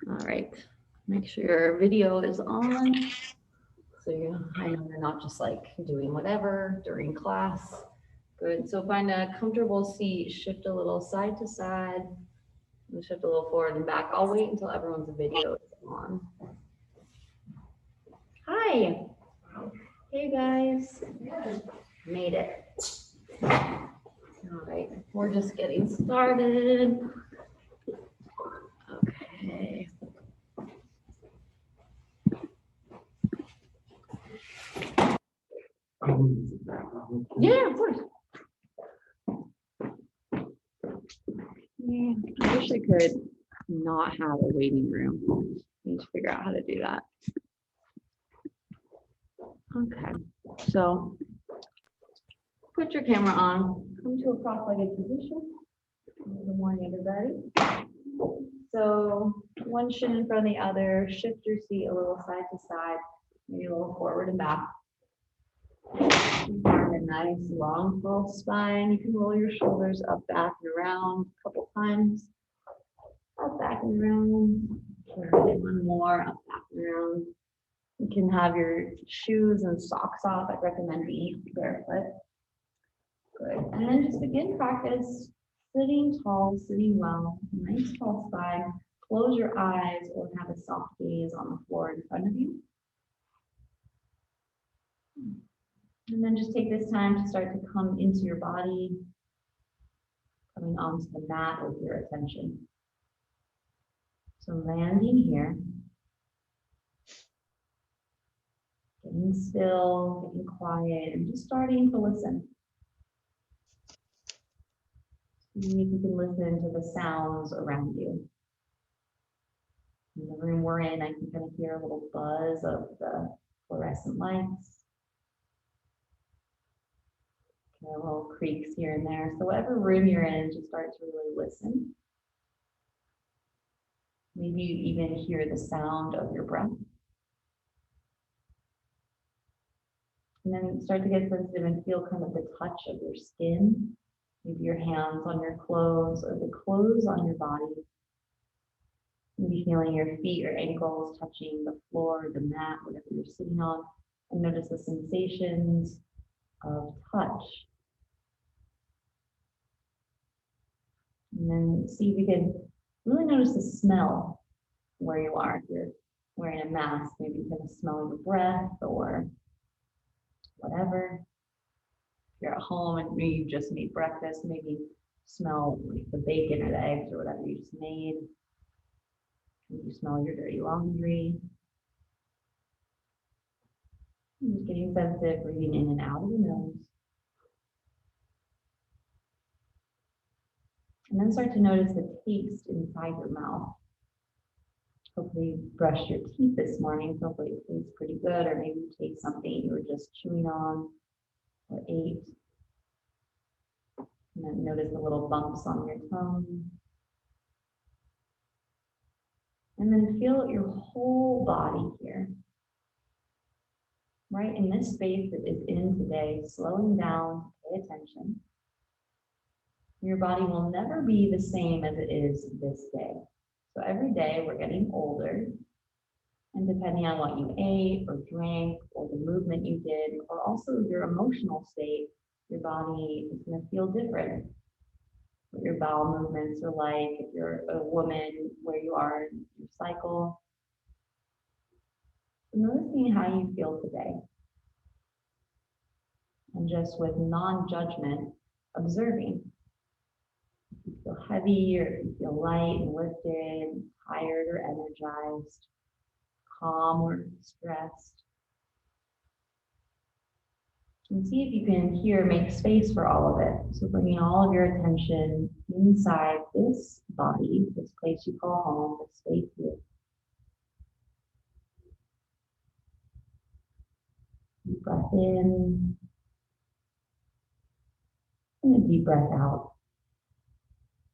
All right, make sure your video is on. So I know you're not just like doing whatever during class. Good, so find a comfortable seat, shift a little side to side, and shift a little forward and back. I'll wait until everyone's video is on. Hi. Hey guys. Made it. All right, we're just getting started. Okay. Yeah, of course. Yeah, I wish I could not have a waiting room. I need to figure out how to do that. Okay, so put your camera on, come to a cross-legged position. Good morning, everybody. So one shin in front of the other, shift your seat a little side to side, maybe a little forward and back. Find a nice long full spine. You can roll your shoulders up, back, and around a couple times. Up, back, and around. One more, up, back, and around. You can have your shoes and socks off. I'd recommend being barefoot. Good. And then just begin practice sitting tall, sitting well, nice tall spine. Close your eyes or have a soft gaze on the floor in front of you. And then just take this time to start to come into your body, coming onto the mat with your attention. So landing here, getting still, getting quiet, and just starting to listen. See if you can listen to the sounds around you. In the room we're in, I can kind of hear a little buzz of the fluorescent lights. Okay, little creaks here and there. So whatever room you're in, just start to really listen. Maybe you even hear the sound of your breath. And then start to get sensitive and feel kind of the touch of your skin. Maybe your hands on your clothes or the clothes on your body. Maybe feeling your feet or ankles touching the floor, the mat, whatever you're sitting on. And notice the sensations of touch. And then see if you can really notice the smell where you are. If you're wearing a mask, maybe you can smell your breath or whatever. If you're at home and maybe you just made breakfast, maybe smell like the bacon or the eggs or whatever you just made. Maybe you smell your dirty laundry. And just getting sensitive, breathing in and out of the nose. And then start to notice the taste inside your mouth. Hopefully you brushed your teeth this morning, so hopefully it tastes pretty good, or maybe you taste something you were just chewing on or ate. And then notice the little bumps on your tongue. And then feel your whole body here. Right in this space that is in today, slowing down, pay attention. Your body will never be the same as it is this day. So every day we're getting older, and depending on what you ate or drank or the movement you did, or also your emotional state, your body is going to feel different. What your bowel movements are like, if you're a woman, where you are in your cycle. So noticing how you feel today. And just with non-judgment, observing. If you feel heavy or if you feel light and lifted, tired or energized, calm or stressed. And see if you can here make space for all of it. So bringing all of your attention inside this body, this place you call home, this space here. Deep breath in. And a deep breath out.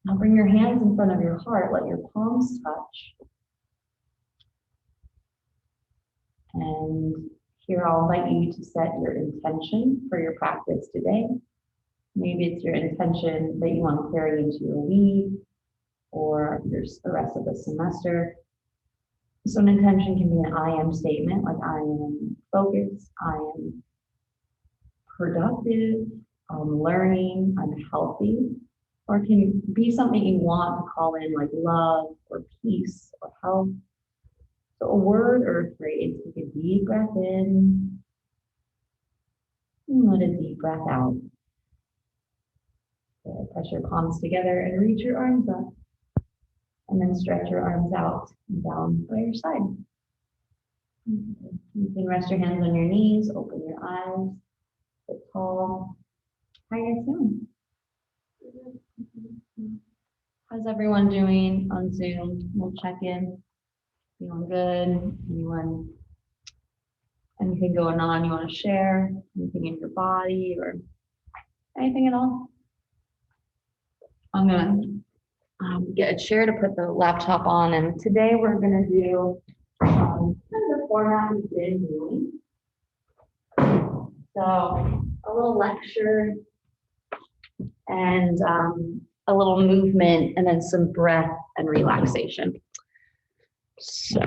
Now bring your hands in front of your heart, let your palms touch. And here I'll invite you to set your intention for your practice today. Maybe it's your intention that you want to carry into your week or the rest of the semester. So an intention can be an I am statement, like I am focused, I am productive, I'm learning, I'm healthy, or it can be something you want to call in like love or peace or health. So a word or a phrase, take a deep breath in and let a deep breath out. So press your palms together and reach your arms up. And then stretch your arms out and down by your side. You can rest your hands on your knees, open your eyes, sit tall. How are you guys doing? How's everyone doing on Zoom? We'll check in. Feeling good? Anything going on you want to share? Anything in your body or anything at all? I'm gonna get a chair to put the laptop on, and today we're gonna do kind of the format we've been doing. So a little lecture and a little movement, and then some breath and relaxation. So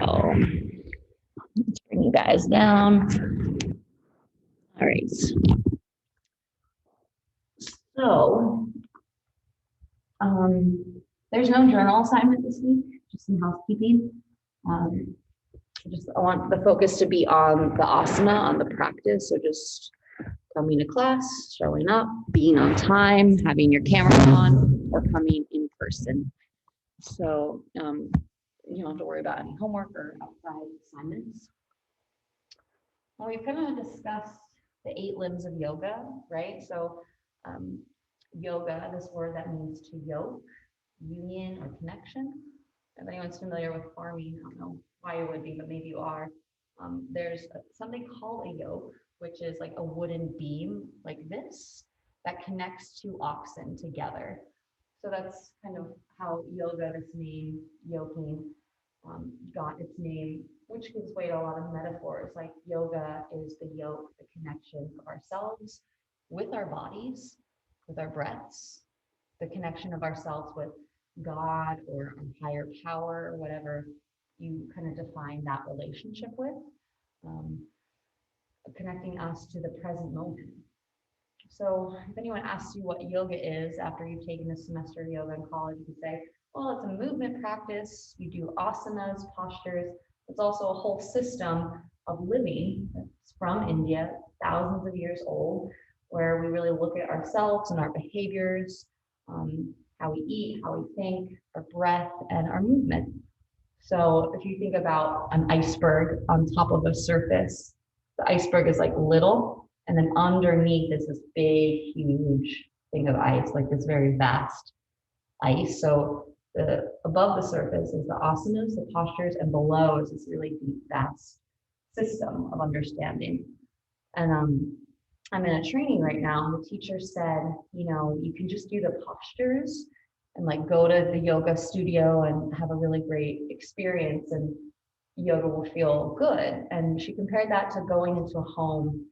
let's bring you guys down. All right. So there's no journal assignment this week, just some housekeeping. I want the focus to be on the asana, on the practice. So just coming to class, showing up, being on time, having your camera on, or coming in person. So you don't have to worry about any homework or outside assignments. Well, we've kind of discussed the 8 limbs of yoga, right? So yoga, this word that means to yoke, union, or connection. If anyone's familiar with farming, I don't know why you would be, but maybe you are. There's something called a yoke, which is like a wooden beam like this that connects 2 oxen together. So that's kind of how yoga, this name, yoking, got its name, which gives way to a lot of metaphors. Like yoga is the yoke, the connection of ourselves with our bodies, with our breaths, the connection of ourselves with God or a higher power or whatever you kind of define that relationship with, connecting us to the present moment. So if anyone asks you what yoga is after you've taken a semester of yoga in college, you can say, well, it's a movement practice. You do asanas, postures. It's also a whole system of living that's from India, thousands of years old, where we really look at ourselves and our behaviors, how we eat, how we think, our breath, and our movement. So if you think about an iceberg on top of a surface, the iceberg is like little, and then underneath is this big, huge thing of ice, like this very vast ice. So above the surface is the asanas, the postures, and below is this really deep, vast system of understanding. And I'm in a training right now, and the teacher said, you can just do the postures and like go to the yoga studio and have a really great experience, and yoga will feel good. And she compared that to going into a home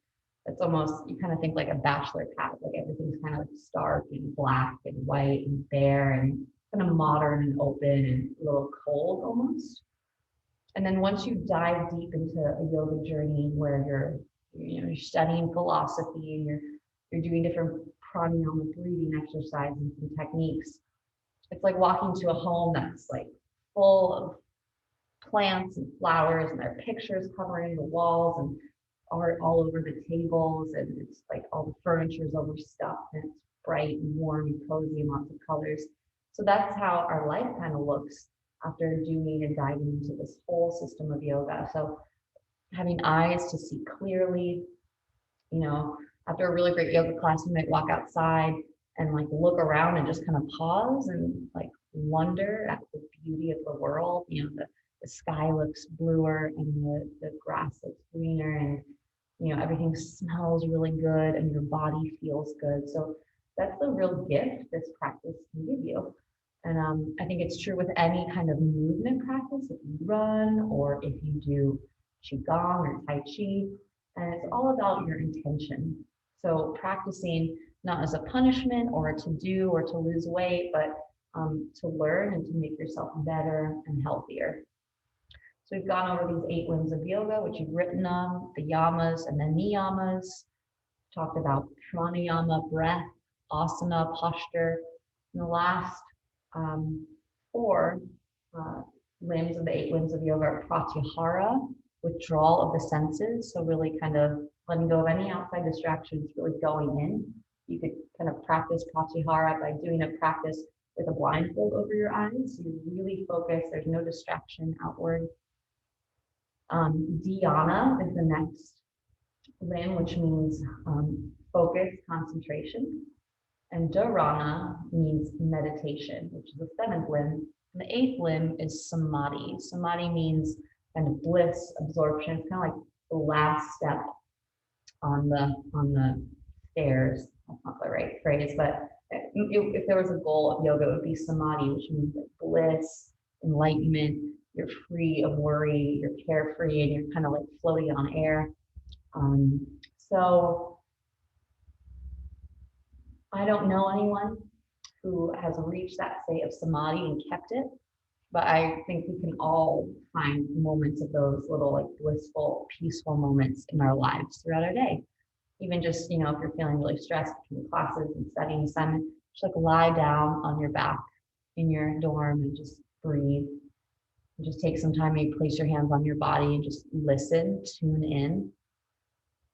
that's almost, you kind of think like a bachelor pad, like everything's kind of like stark and black and white and bare and kind of modern and open and a little cold almost. And then once you dive deep into a yoga journey where you're studying philosophy and you're doing different pranayama breathing exercises and techniques, it's like walking to a home that's like full of plants and flowers, and there are pictures covering the walls and art all over the tables, and it's like all the furniture is overstuffed and it's bright and warm and cozy and lots of colors. So that's how our life kind of looks after doing and diving into this whole system of yoga. So having eyes to see clearly, after a really great yoga class, you might walk outside and like look around and just kind of pause and like wonder at the beauty of the world. The sky looks bluer and the grass looks greener, and everything smells really good and your body feels good. So that's the real gift this practice can give you. And I think it's true with any kind of movement practice. If you run or if you do qigong or tai chi, and it's all about your intention. So practicing not as a punishment or to do or to lose weight, but to learn and to make yourself better and healthier. So So we've gone over these 8 limbs of yoga, which you've written on, the yamas and the niyamas, talked about pranayama, breath, asana, posture. And the last 4 limbs of the 8 limbs of yoga are pratyahara, withdrawal of the senses. So really kind of letting go of any outside distractions, really going in. You could kind of practice pratyahara by doing a practice with a blindfold over your eyes. You really focus, there's no distraction outward. Dhyana is the next limb, which means focus, concentration. And dharana means meditation, which is the 7th limb. And the 8th limb is samadhi. Samadhi means kind of bliss, absorption. It's kind of like the last step on the stairs. That's not the right phrase, but if there was a goal of yoga, it would be samadhi, which means like bliss, enlightenment. You're free of worry, you're carefree, and you're kind of like floating on air. So I don't know anyone who has reached that state of samadhi and kept it, but I think we can all find moments of those little like blissful, peaceful moments in our lives throughout our day. Even just, if you're feeling really stressed between classes and studying assignment, just like lie down on your back in your dorm and just breathe. And just take some time, maybe place your hands on your body and just listen, tune in.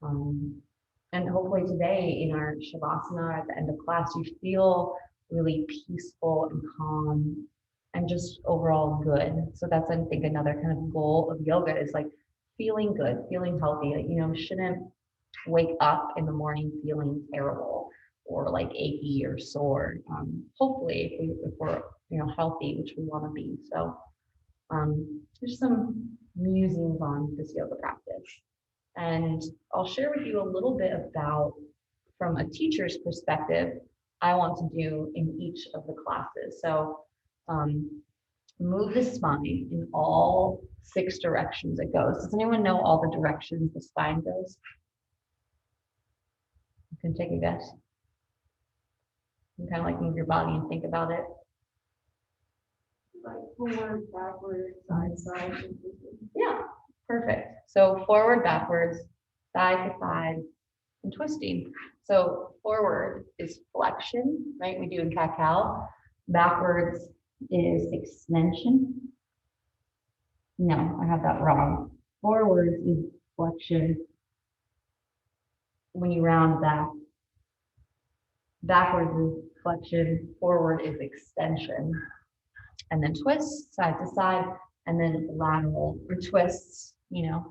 And hopefully today in our Shavasana at the end of class, you feel really peaceful and calm and just overall good. So that's, I think, another kind of goal of yoga is like feeling good, feeling healthy. Like, shouldn't wake up in the morning feeling terrible or like achy or sore. Hopefully if we're, healthy, which we want to be. So there's some musings on this yoga practice. And I'll share with you a little bit about, from a teacher's perspective, I want to do in each of the classes. So move the spine in all 6 directions it goes. Does anyone know all the directions the spine goes? You can take a guess. You can kind of like move your body and think about it. Like forward, backward, side, side. Yeah, perfect. So forward, backwards, side to side, and twisting. So forward is flexion, right? We do in cat-cow. Backwards is extension. No, I have that wrong. Forward is flexion when you round back. Backwards is flexion, forward is extension. And then twists side to side, and then lateral or twists, and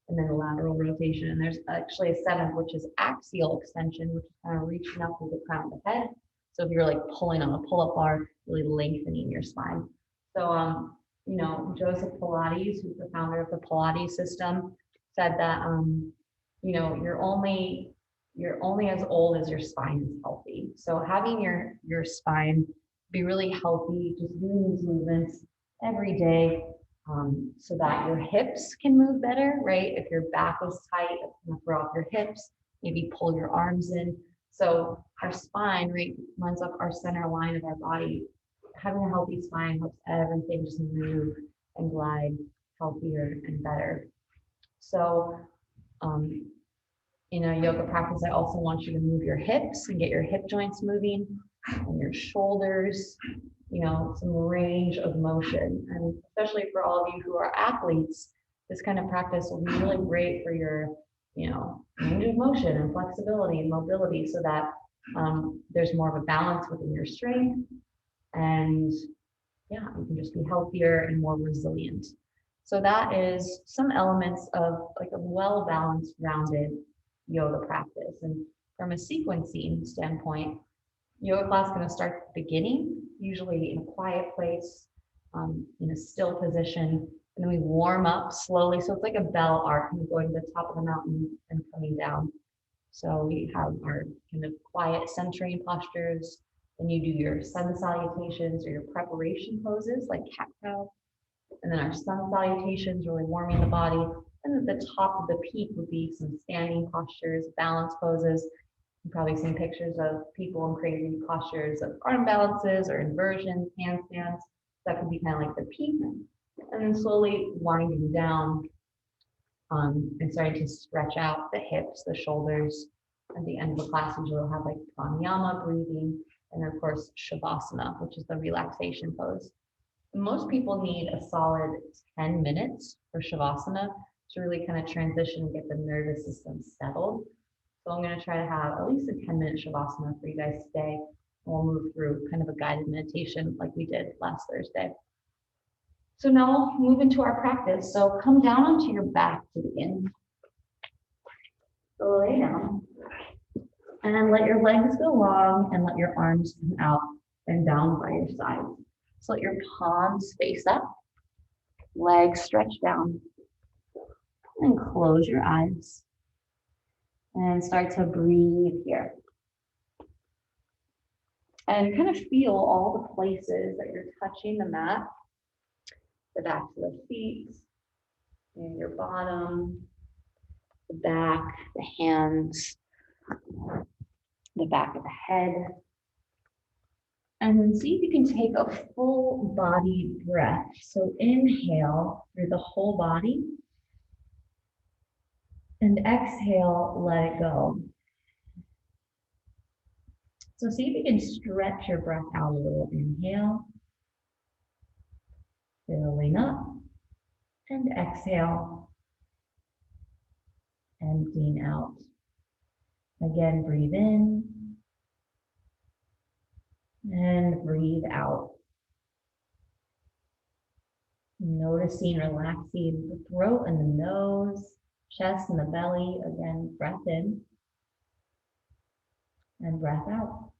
then lateral rotation. And there's actually a 7th, which is axial extension, which is kind of reaching up through the crown of the head. So if you're like pulling on a pull-up bar, really lengthening your spine. So, Joseph Pilates, who's the founder of the Pilates system, said that, you're only as old as your spine is healthy. So having your spine be really healthy, just doing these movements every day, so that your hips can move better, right? If your back is tight, it's gonna throw off your hips, maybe pull your arms in. So our spine, right, runs up our center line of our body. Having a healthy spine helps everything just move and glide healthier and better. So in a yoga practice, I also want you to move your hips and get your hip joints moving and your shoulders, some range of motion. And especially for all of you who are athletes, this kind of practice will be really great for your, range of motion and flexibility and mobility so that there's more of a balance within your strength. And yeah, you can just be healthier and more resilient. So that is some elements of like a well-balanced, rounded yoga practice. And from a sequencing standpoint, yoga class is going to start at the beginning, usually in a quiet place, in a still position, and then we warm up slowly. So it's like a bell arc, and going to the top of the mountain and coming down. So we have our kind of quiet centering postures. Then you do your sun salutations or your preparation poses like cat-cow. And then our sun salutations, really warming the body. And at the top of the peak would be some standing postures, balance poses. You've probably seen pictures of people in crazy postures of arm balances or inversions, handstands. That could be kind of like the peak. And then slowly winding down and starting to stretch out the hips, the shoulders. At the end of the class, you'll have like pranayama, breathing, and of course, shavasana, which is the relaxation pose. Most people need a solid 10 minutes for shavasana to really kind of transition and get the nervous system settled. So I'm going to try to have at least a 10-minute shavasana for you guys today. We'll move through kind of a guided meditation like we did last Thursday. So now we'll move into our practice. So come down onto your back to begin. So lay down and let your legs go long and let your arms come out and down by your sides. So let your palms face up, legs stretch down, and close your eyes. And start to breathe here. And kind of feel all the places that you're touching the mat, the backs of the feet, and your bottom, the back, the hands, the back of the head. And then see if you can take a full body breath. So inhale through the whole body. And exhale, let it go. So see if you can stretch your breath out a little. Inhale, filling up, and exhale, emptying out. Again, breathe in, and breathe out. Noticing, relaxing the throat and the nose, chest and the belly. Again, breath in and breath out.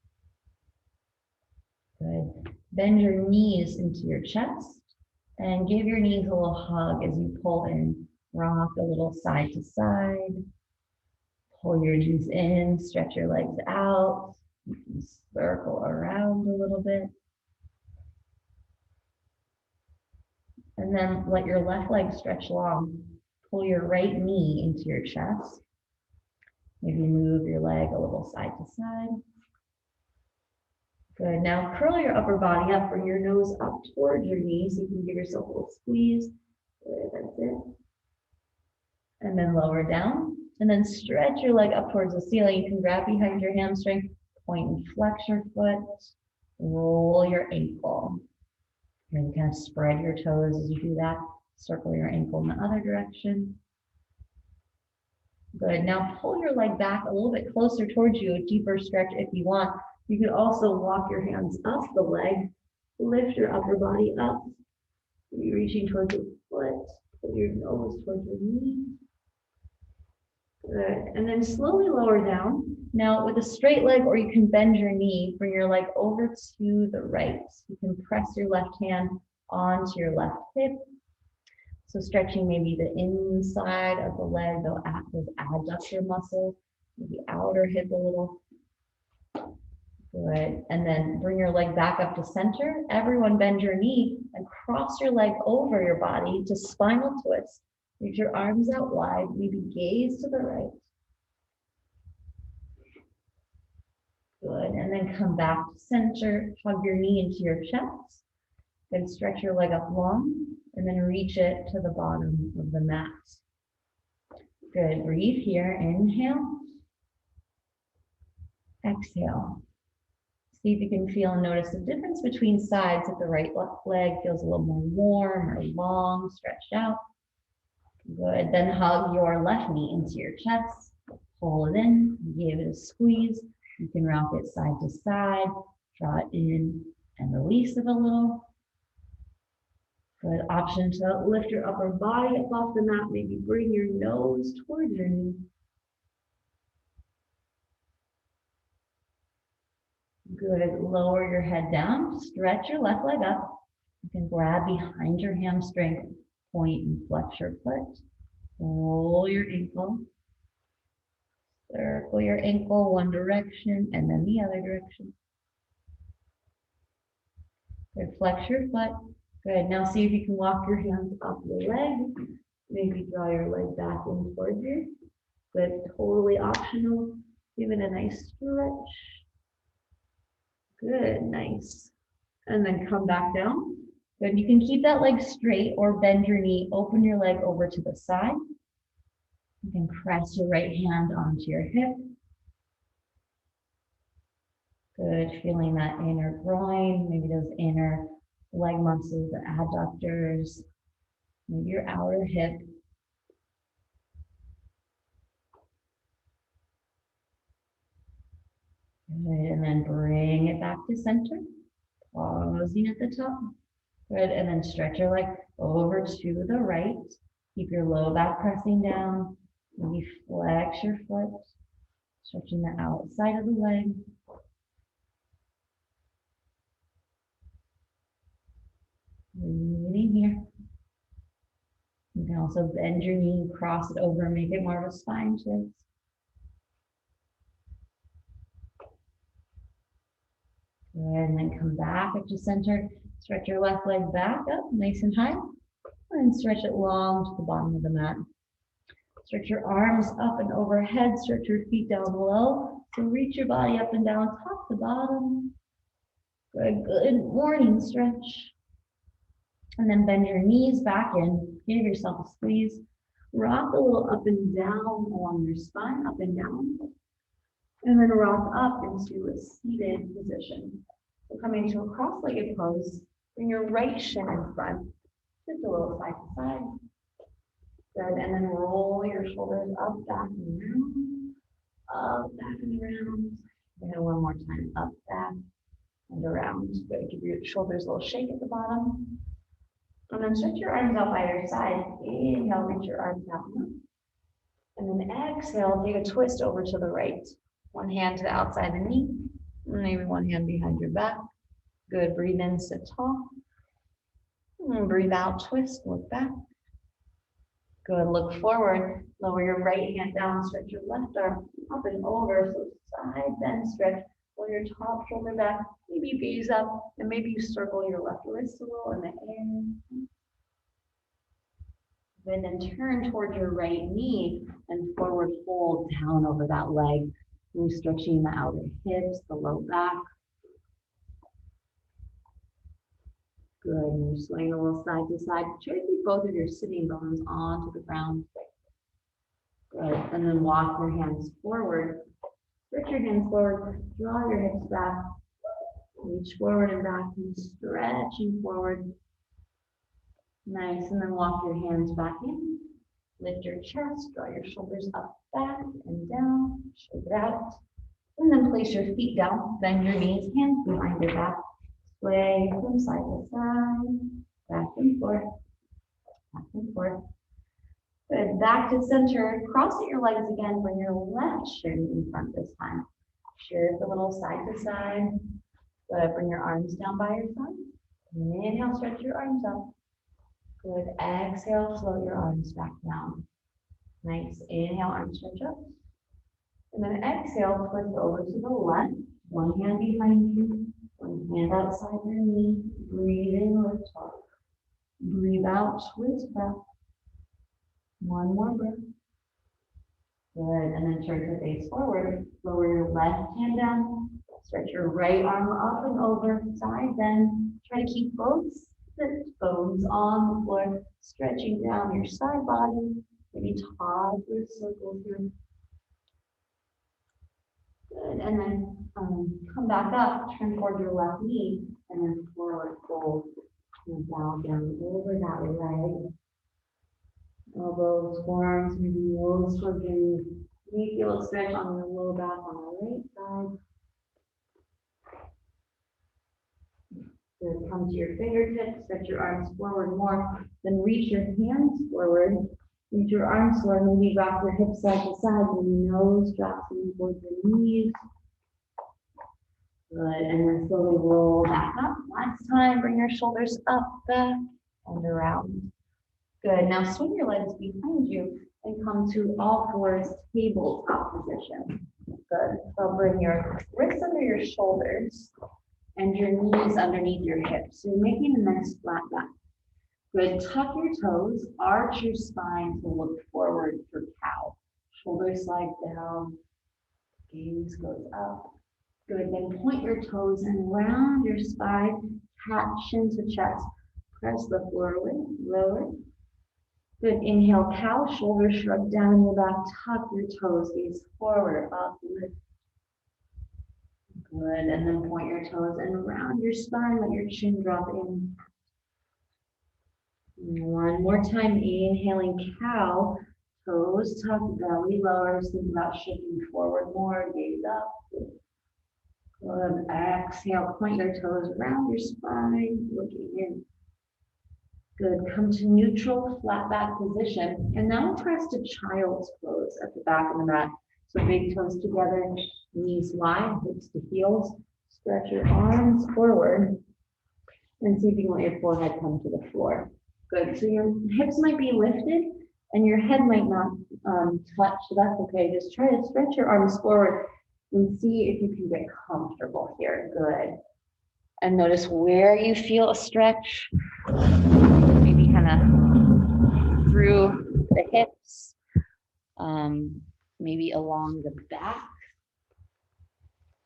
Good. Bend your knees into your chest and give your knees a little hug as you pull in. Rock a little side to side. Pull your knees in, stretch your legs out. You can circle around a little bit. And then let your left leg stretch long. Pull your right knee into your chest. Maybe move your leg a little side to side. Good. Now curl your upper body up, bring your nose up towards your knees. You can give yourself a little squeeze. Good, that's it. And then lower down. And then stretch your leg up towards the ceiling. You can grab behind your hamstring, point and flex your foot, roll your ankle. And kind of spread your toes as you do that. Circle your ankle in the other direction. Good. Now pull your leg back a little bit closer towards you, a deeper stretch if you want. You could also walk your hands up the leg, lift your upper body up. You're reaching towards your foot, pull your nose towards your knee. Good. And then slowly lower down. Now with a straight leg, or you can bend your knee, bring your leg over to the right. You can press your left hand onto your left hip. So stretching maybe the inside of the leg, those adductor muscles, maybe outer hip a little. Good. And then bring your leg back up to center. Everyone bend your knee and cross your leg over your body to spinal twist. Reach your arms out wide, maybe gaze to the right. Good. And then come back to center, hug your knee into your chest. Then stretch your leg up long and then reach it to the bottom of the mat. Good. Breathe here. Inhale. Exhale. See if you can feel and notice the difference between sides. If the right leg feels a little more warm or long, stretched out. Good. Then hug your left knee into your chest. Pull it in. Give it a squeeze. You can rock it side to side. Draw it in and release it a little. Good. Option to lift your upper body up off the mat. Maybe bring your nose towards your knee. Good. Lower your head down. Stretch your left leg up. You can grab behind your hamstring. Point and flex your foot. Roll your ankle. Circle your ankle one direction and then the other direction. Good. Flex your foot. Good. Now see if you can walk your hands up the leg. Maybe draw your leg back in towards you. Good. Totally optional. Give it a nice stretch. Good. Nice. And then come back down Good, you can keep that leg straight or bend your knee, open your leg over to the side. You can press your right hand onto your hip. Good, feeling that inner groin, maybe those inner leg muscles, the adductors, maybe your outer hip. Good, and then bring it back to center, pausing at the top. Good, and then stretch your leg over to the right. Keep your low back pressing down. Maybe flex your foot, stretching the outside of the leg. Breathing here. You can also bend your knee, cross it over, and make it more of a spine twist. And then come back up to center. Stretch your left leg back up, nice and high. And stretch it long to the bottom of the mat. Stretch your arms up and overhead. Stretch your feet down below. So reach your body up and down, top to bottom. Good, good morning stretch. And then bend your knees back in. Give yourself a squeeze. Rock a little up and down along your spine, up and down. And then rock up into a seated position. So coming to a cross-legged pose, bring your right shin in front. Just a little side to side. Good, and then roll your shoulders up, back, and around. Up, back, and around. And one more time, up, back, and around. Good, give your shoulders a little shake at the bottom. And then stretch your arms out by your side. Inhale, reach your arms out. And then exhale, take a twist over to the right. One hand to the outside of the knee. Maybe one hand behind your back. Good, breathe in, sit tall. And breathe out, twist, look back. Good, look forward. Lower your right hand down, stretch your left arm up and over. So side bend stretch. Pull your top shoulder back. Maybe you gaze up and maybe you circle your left wrist a little in the air. And then turn toward your right knee and forward fold down over that leg. You're stretching the outer hips, the low back. Good, and you swing a little side to side. Try to keep both of your sitting bones onto the ground. Good, and then walk your hands forward. Stretch your hands forward, draw your hips back. Reach forward and back and stretching forward. Nice, and then walk your hands back in. Lift your chest, draw your shoulders up, back, and down. Shake it out. And then place your feet down, bend your knees, hands behind your back. Sway from side to side, back and forth, back and forth. Good, back to center. Cross your legs again, bring your left shin in front this time. Shift a little side to side. Good, bring your arms down by your side. Inhale, stretch your arms up. Good, exhale, float your arms back down. Nice, inhale, arms stretch up. And then exhale, twist over to the left. One hand behind you, one hand outside your knee. Breathe in, lift up. Breathe out, twist back. One more breath. Good, and then turn your face forward. Lower your left hand down. Stretch your right arm up and over, side bend. Try to keep both sit bones on the floor, stretching down your side body. Maybe toss your circles here. Good, and then come back up, turn toward your left knee, and then forward fold. And bow down over that leg. Elbows, forearms, maybe nose towards your knee. Maybe feel a stretch on your low back on the right side. Good, come to your fingertips, stretch your arms forward more, then reach your hands forward. Reach your arms forward, maybe rock your hips side to side, maybe nose drops in towards your knees. Good, and then slowly roll back up. Last time, bring your shoulders up, back, and around. Good, now swing your legs behind you and come to all fours, tabletop position. Good, so bring your wrists under your shoulders and your knees underneath your hips. So you're making a nice flat back. Good, tuck your toes, arch your spine to look forward for cow. Shoulders slide down, gaze goes up. Good, then point your toes and round your spine, hat chin to chest. Press the floor away, lower. Good, inhale, cow, shoulders shrug down in your back, tuck your toes, gaze forward, up, lift. Good, and then point your toes and round your spine, let your chin drop in. One more time, inhaling, cow, toes tuck, belly lowers, think about shifting forward more, gaze up. Good, exhale, point your toes around your spine, looking in. Good, come to neutral, flat back position, and now press to child's pose at the back of the mat. So big toes together, knees wide, hips to heels, stretch your arms forward, and see if you can let your forehead come to the floor. Good, so your hips might be lifted, and your head might not touch, so that's okay. Just try to stretch your arms forward and see if you can get comfortable here. Good. And notice where you feel a stretch. Maybe kind of through the hips, maybe along the back.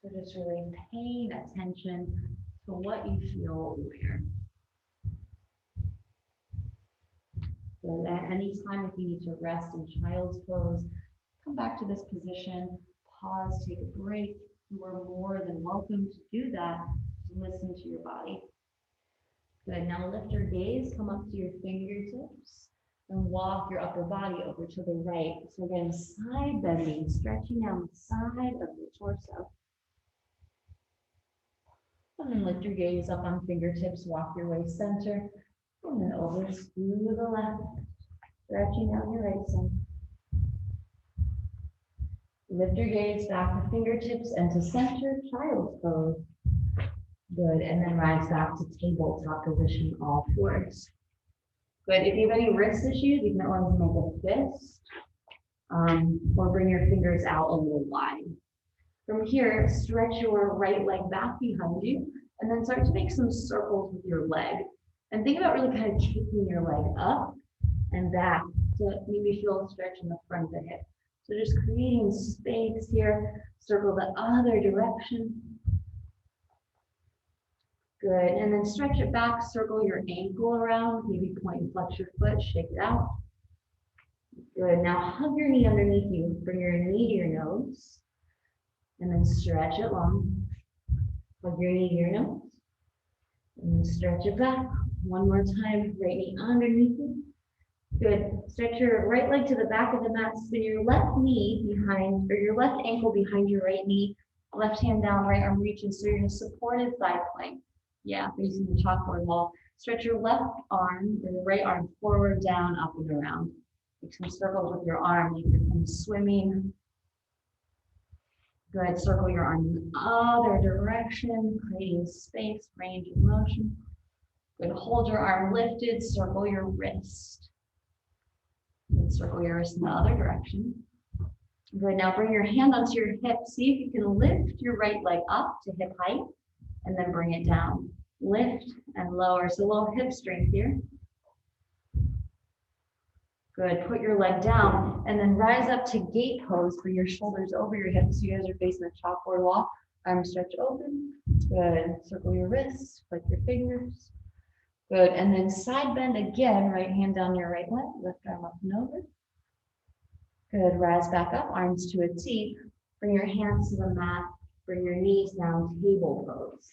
So just really paying attention to what you feel where. So at any time, if you need to rest in child's pose, come back to this position, pause, take a break. You are more than welcome to do that. Listen to your body. Good, now lift your gaze, come up to your fingertips, and walk your upper body over to the right. So again, side bending, stretching down the side of your torso. And then lift your gaze up on fingertips, walk your way center, and then over to the left, stretching out your right side. Lift your gaze back to fingertips and to center, child's pose. Good, and then rise back to tabletop position, all fours. Good, if you have any wrist issues, you can always make a fist, or bring your fingers out a little wide. From here, stretch your right leg back behind you, and then start to make some circles with your leg. And think about really kind of kicking your leg up and back to maybe feel a stretch in the front of the hip. So just creating space here, circle the other direction. Good, and then stretch it back, circle your ankle around, maybe point and flex your foot, shake it out. Good, now hug your knee underneath you, bring your knee to your nose, and then stretch it long. Hug your knee to your nose, and then stretch it back. One more time, right knee underneath you. Good, stretch your right leg to the back of the mat, spin your left knee behind, or your left ankle behind your right knee, left hand down, right arm reaches, so you're in a supported side plank. Yeah, facing the chalkboard wall. Stretch your left arm or your right arm forward, down, up, and around. Make some circles with your arm. You can come swimming. Good. Circle your arm in the other direction, creating space, range of motion. Good. Hold your arm lifted. Circle your wrist. Good. Circle your wrist in the other direction. Good. Now bring your hand onto your hip. See if you can lift your right leg up to hip height, and then bring it down. Lift and lower, so a little hip strength here. Good, put your leg down and then rise up to gate pose for your shoulders over your hips. You guys are facing the chalkboard wall. Arms stretch open. Good, circle your wrists, flick your fingers. Good, and then side bend again, right hand down your right leg, left arm up and over. Good, rise back up, arms to a T. Bring your hands to the mat, bring your knees down, table pose.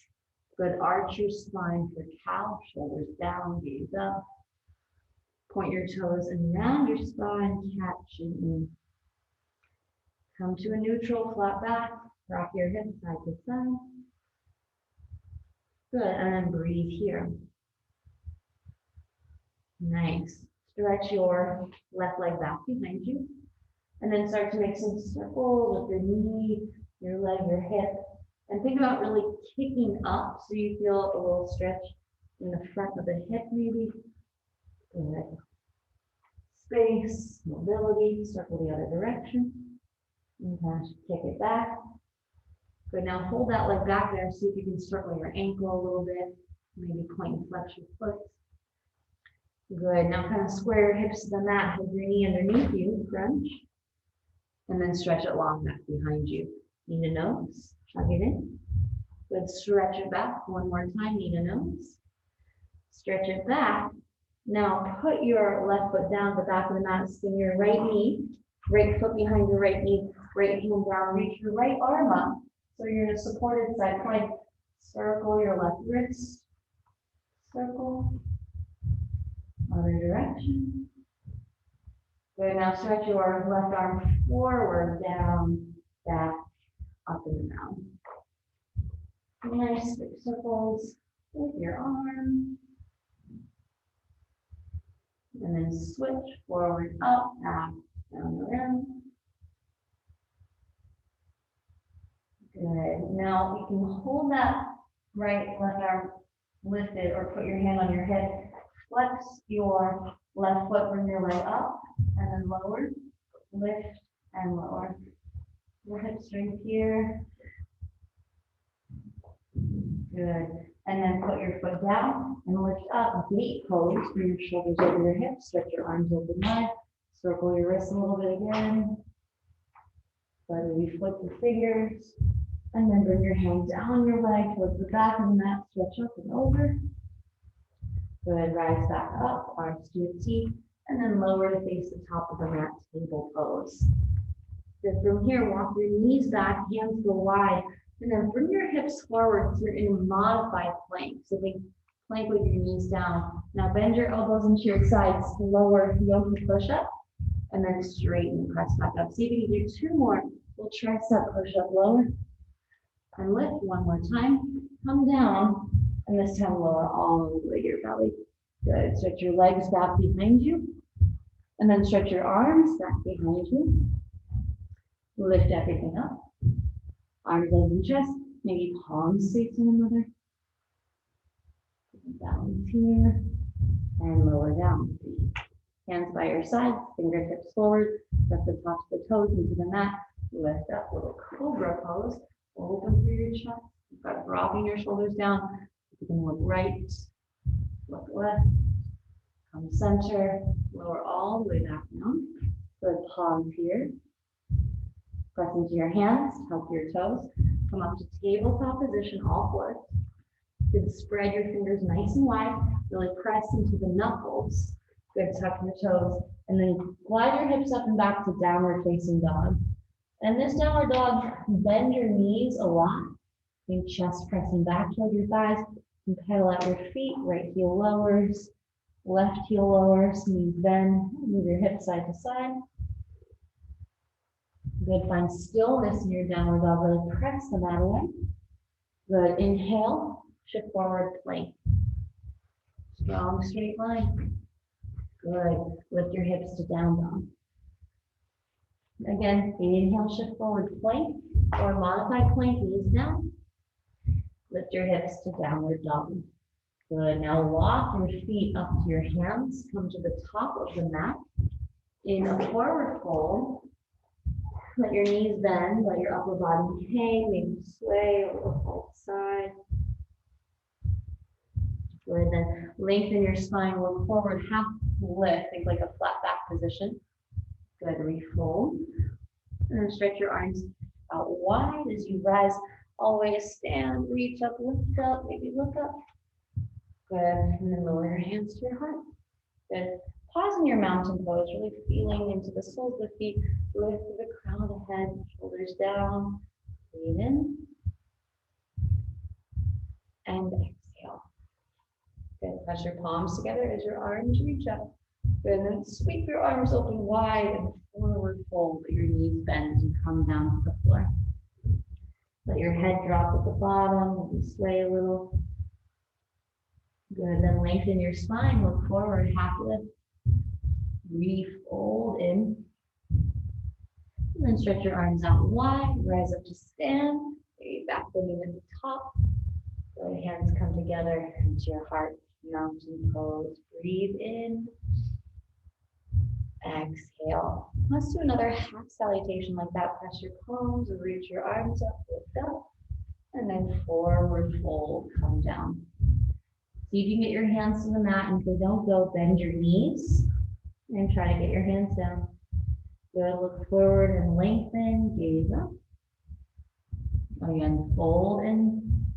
Good, arch your spine for cow, shoulders down, gaze up. Point your toes and round your spine, cat, chin in. Come to a neutral, flat back, rock your hips side to side. Good, and then breathe here. Nice. Stretch your left leg back behind you. And then start to make some circles with your knee, your leg, your hip. And think about really kicking up so you feel a little stretch in the front of the hip maybe. Good. Space, mobility, circle the other direction. And kick it back. Good, now hold that leg back there. See if you can circle your ankle a little bit. Maybe point and flex your foot. Good, now kind of square your hips to the mat. Hold your knee underneath you, crunch. And then stretch it long back behind you. Knee to nose. Hug it in. Good, stretch it back one more time, knee to nose. Stretch it back. Now put your left foot down the back of the mat, spin your right knee, right foot behind your right knee, right hand down, reach your right arm up. So you're in a supported side plank. Circle your left wrist, circle, other direction. Good, now stretch your left arm forward, down, back, up and down. Nice big circles with your arm. And then switch forward, up, back, down, around. Good. Now you can hold that left arm lifted or put your hand on your hip. Flex your left foot, bring your leg up and then lower, lift and lower. Your hip strength here. Good. And then put your foot down and lift up, gate pose, bring your shoulders over your hips, stretch your arms open wide, circle your wrists a little bit again. Maybe flip your fingers, and then bring your hand down your leg towards the back of the mat, stretch up and over. Good, rise back up, arms to a T, and then lower to face the top of the mat, table pose. Good, from here, walk your knees back, hands go wide, and then bring your hips forward so you're in a modified plank. So think plank with your knees down. Now bend your elbows into your sides, lower yogi push-up, and then straighten and press back up. See if you can do 2 more. We'll tricep push-up lower, and lift one more time. Come down, and this time lower all the way to your belly. Good, stretch your legs back behind you, and then stretch your arms back behind you. Lift everything up. Arms, legs, and chest. Maybe palms face one another. Down here and lower down. Hands by your sides, fingertips forward. Press the tops of the toes into the mat. Lift up, little cobra pose. Open through your chest. You've got dropping your shoulders down. You can look right, look left, come center, lower all the way back down. Good, pause here. Press into your hands, tuck your toes. Come up to tabletop position, all fours. Good, spread your fingers nice and wide. Really press into the knuckles. Good, tuck your toes. And then glide your hips up and back to downward facing dog. And this downward dog, bend your knees a lot. Think chest pressing back toward your thighs. And pedal out your feet. Right heel lowers, left heel lowers. Knees bend. Move your hips side to side. Good, find stillness in your downward dog. Really press the mat away. Good, inhale, shift forward, plank. Strong straight line. Good, lift your hips to down dog. Again, inhale, shift forward, plank, or modified plank, knees down. Lift your hips to downward dog. Good, now walk your feet up to your hands, come to the top of the mat. In a forward fold, let your knees bend, let your upper body hang, maybe sway a little fold side. Good, then lengthen your spine, look forward, half lift, think like a flat back position. Good, refold. And then stretch your arms out wide as you rise all the way to stand, reach up, lift up, maybe look up. Good, and then lower your hands to your heart. Good. Pause in your mountain pose, really feeling into the soles of the feet, lift the crown of the head, shoulders down, breathe in, and exhale. Good, press your palms together as your arms reach up. Good, and then sweep your arms open wide and forward fold, let your knees bend and come down to the floor. Let your head drop at the bottom, maybe sway a little. Good, then lengthen your spine, look forward, half lift. Refold in. And then stretch your arms out wide, rise up to stand. Maybe back bending at the top. So your hands come together into your heart, mountain pose. Breathe in. Exhale. Let's do another half salutation like that. Press your palms, reach your arms up, lift up. And then forward fold, come down. See if you can get your hands to the mat, and if they don't go, bend your knees. And try to get your hands down. Good, look forward and lengthen, gaze up. Again, fold in.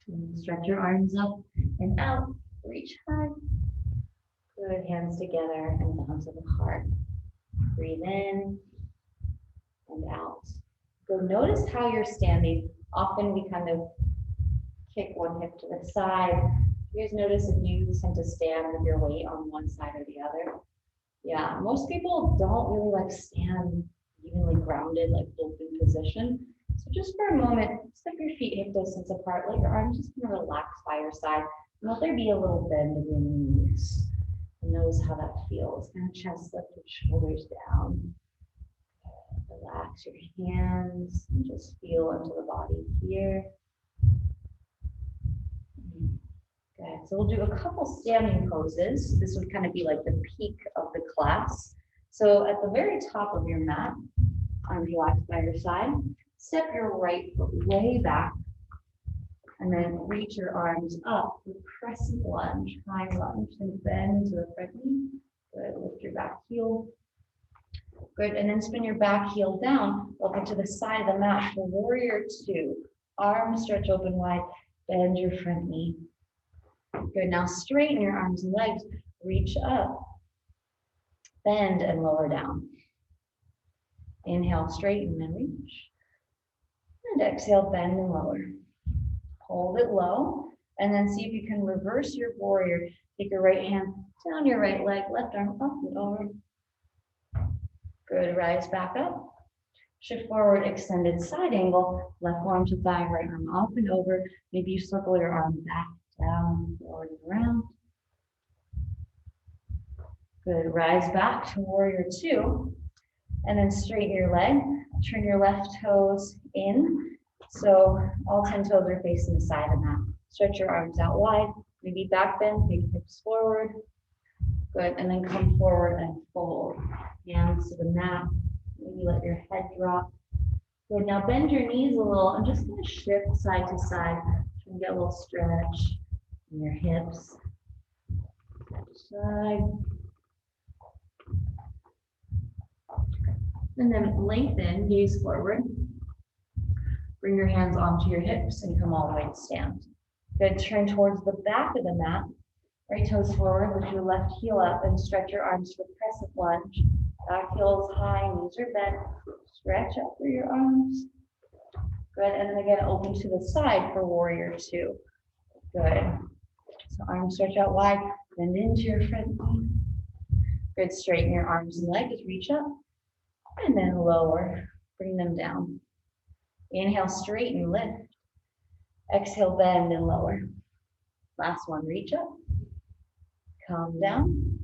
And stretch your arms up and out. Reach high. Good, hands together and down to the heart. Breathe in and out. Go notice how you're standing. Often we kind of kick one hip to the side. You guys notice if you tend to stand with your weight on one side or the other? Yeah, most people don't really like stand evenly grounded, like open position. So just for a moment, step your feet hip distance apart, let your arms just kind of relax by your side. And let there be a little bend of your knees. And notice how that feels. Kind of chest lift your shoulders down. Relax your hands and just feel into the body here. Good. So we'll do a couple standing poses. This would kind of be like the peak of the class. So at the very top of your mat, arms relaxed by your side, step your right foot way back, and then reach your arms up with crescent lunge, high lunge, and bend to the front knee. Good. Lift your back heel. Good. And then spin your back heel down, welcome to the side of the mat for warrior two. Arms stretch open wide, bend your front knee. Good. Now straighten your arms and legs, reach up, bend and lower down. Inhale, straighten and reach. And exhale, bend and lower. Hold it low, and then see if you can reverse your warrior. Take your right hand down your right leg, left arm up and over. Good, rise back up. Shift forward, extended side angle, left arm to thigh, right arm up and over. Maybe you circle your arm back, down, forward and around. Good, rise back to warrior two. And then straighten your leg, turn your left toes in. So all 10 toes are facing the side of the mat. Stretch your arms out wide, maybe back bend, take hips forward. Good, and then come forward and fold. Hands to the mat, maybe let your head drop. Good, now bend your knees a little. I'm just gonna shift side to side. Try and get a little stretch in your hips. Side. And then lengthen, gaze forward. Bring your hands onto your hips and come all the way to stand. Good, turn towards the back of the mat. Right toes forward, lift your left heel up and stretch your arms for crescent lunge. Back heel is high, knees are bent. Stretch up through your arms. Good, and then again, open to the side for warrior two. Good. So arms stretch out wide, bend into your front knee. Good, straighten your arms and legs, reach up. And then lower, bring them down. Inhale, straighten, lift. Exhale, bend and lower. Last one, reach up. Come down.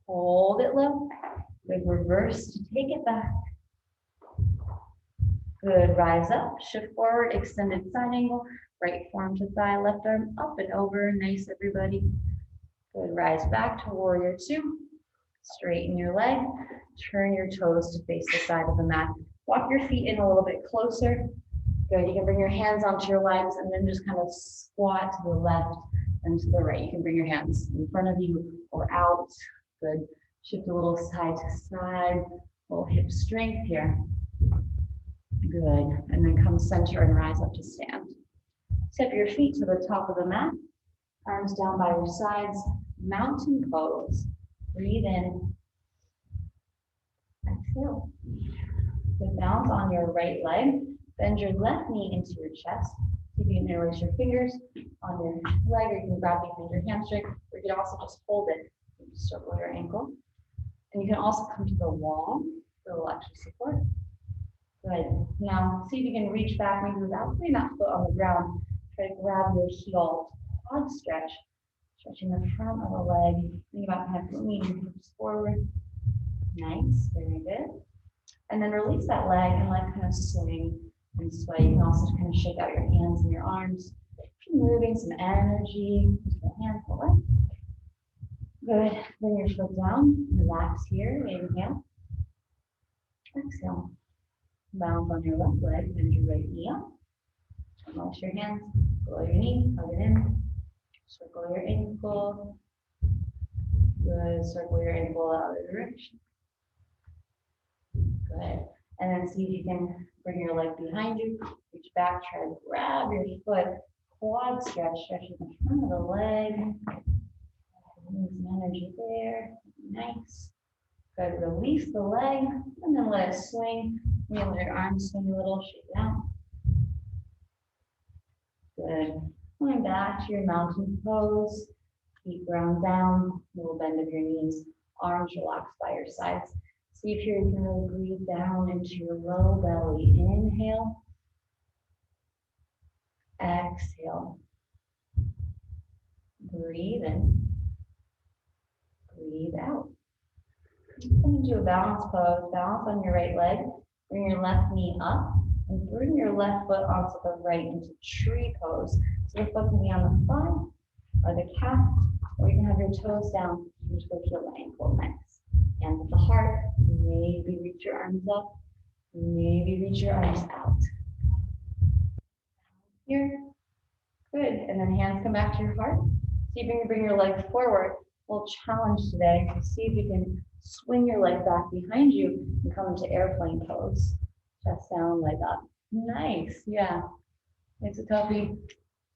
Hold it low. Good, reverse to take it back. Good, rise up, shift forward, extended side angle. Right forearm to thigh, left arm up and over. Nice, everybody. Good, rise back to warrior two. Straighten your leg, turn your toes to face the side of the mat. Walk your feet in a little bit closer. Good, you can bring your hands onto your legs and then just kind of squat to the left and to the right. You can bring your hands in front of you or out. Good, shift a little side to side, a little hip strength here. Good, and then come center and rise up to stand. Step your feet to the top of the mat, arms down by your sides, mountain pose. Breathe in. Exhale. Good, balance on your right leg. Bend your left knee into your chest. You can interlace your fingers on your leg, or you can grab behind your hamstring, or you can also just hold it. You can circle your ankle. And you can also come to the wall for a little extra support. Good. Now, see if you can reach back, maybe without putting that foot on the ground. Try to grab your heel, quad stretch. Stretching the front of the leg. Think about kind of leaning hips forward. Nice, very good. And then release that leg and let kind of swing and sway. You can also kind of shake out your hands and your arms. Moving some energy into the hands and the leg. Good. Bring your foot down. Relax here. Inhale. Exhale. Balance on your left leg. Bend your right knee up. Wash your hands. Below your knee. Hug it in. Circle your ankle. Good. Circle your ankle the other direction. Good. And then see if you can bring your leg behind you. Reach back. Try to grab your foot. Quad stretch. Stretching the front of the leg. Bring some energy there. Nice. Good. Release the leg and then let it swing. You let your arms swing a little, shake it out. Good. Going back to your mountain pose. Feet ground down, little bend of your knees, arms relaxed by your sides. See if you can really breathe down into your low belly. Inhale. Exhale. Breathe in. Breathe out. Come into a balance pose. Balance on your right leg. Bring your left knee up and bring your left foot onto the right into tree pose. So the foot can be on the thigh or the calf, or you can have your toes down and just go to the ankle next. Hands at the heart. Maybe reach your arms up. Maybe reach your arms out. Here. Good. And then hands come back to your heart. See if you can bring your legs forward. We'll challenge today to see if you can swing your leg back behind you and come into airplane pose. Chest down, leg up. Nice. Yeah. It's a toughie.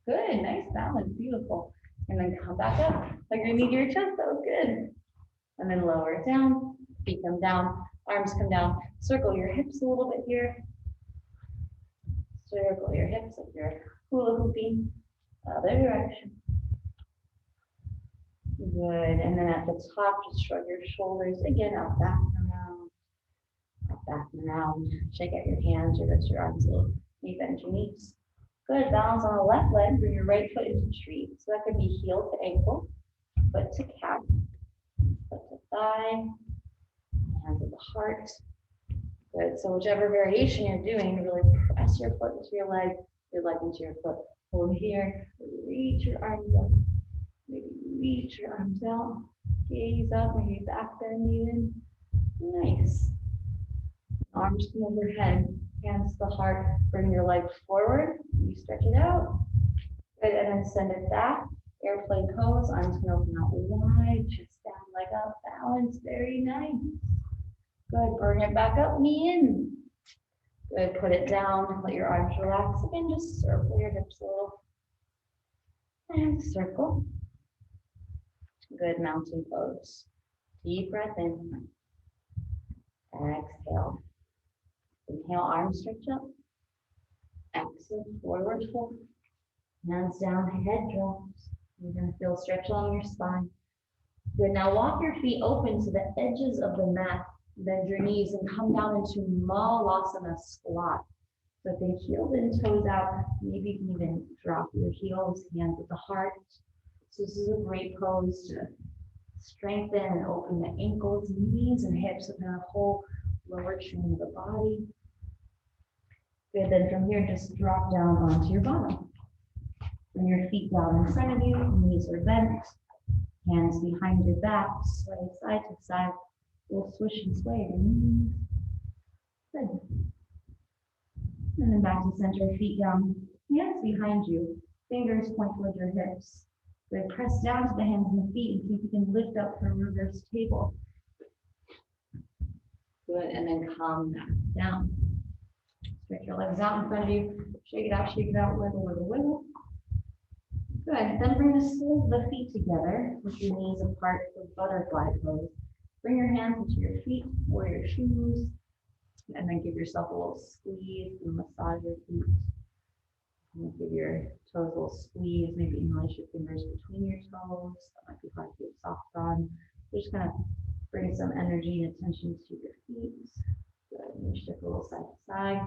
Good. Nice balance. Beautiful. And then come back up. Like your knee to your chest. That was good. And then lower it down. Feet come down. Arms come down. Circle your hips a little bit here. Circle your hips like you're hula hooping. Other direction. Good. And then at the top, just shrug your shoulders. Again, up, back, and around. Up, back, and around. Shake out your hands, or rest your arms a little. Maybe bend your knees. Good. Balance on the left leg. Bring your right foot into tree. So that could be heel to ankle, foot to calf, foot to thigh, hands at the heart. Good. So whichever variation you're doing, really press your foot into your leg into your foot. Hold here. Reach your arms up. Maybe reach your arms out. Gaze up. Maybe back bend even. Nice. Arms come overhead. Hands to the heart. Bring your leg forward. You stretch it out. Good. And then send it back. Airplane pose. Arms can open out wide. Chest down, leg up. Balance. Very nice. Good. Bring it back up. Knee in. Good. Put it down. Let your arms relax. Again, just circle your hips a little. And circle. Good. Mountain pose. Deep breath in. Exhale. Inhale, arms stretch up. Exhale, forward fold. Hands down, head drops. You're going to feel stretch along your spine. Good. Now walk your feet open to the edges of the mat. Bend your knees and come down into Malasana squat. So if the heels and toes out, maybe you can even drop your heels, hands at the heart. So this is a great pose to strengthen and open the ankles, knees, and hips, and that whole lower chain of the body. Good. Then from here, just drop down onto your bottom. Bring your feet down in front of you, knees are bent, hands behind your back, sway side to side. We'll swish and sway your knees. Good. And then back to center, feet down, hands behind you, fingers point towards your hips. Good. Press down to the hands and the feet and see if you can lift up for a reverse table. Good. And then come back down. Stretch your legs out in front of you. Shake it out, wiggle, wiggle, wiggle. Good. Then bring the soles of the feet together with your knees apart for butterfly pose. Bring your hands into your feet or your shoes, and then give yourself a little squeeze and massage your feet. And give your toes a little squeeze, maybe interlace your fingers between your toes. That might be hard to get soft on. You're just gonna bring some energy and attention to your feet. Good. And shift a little side to side.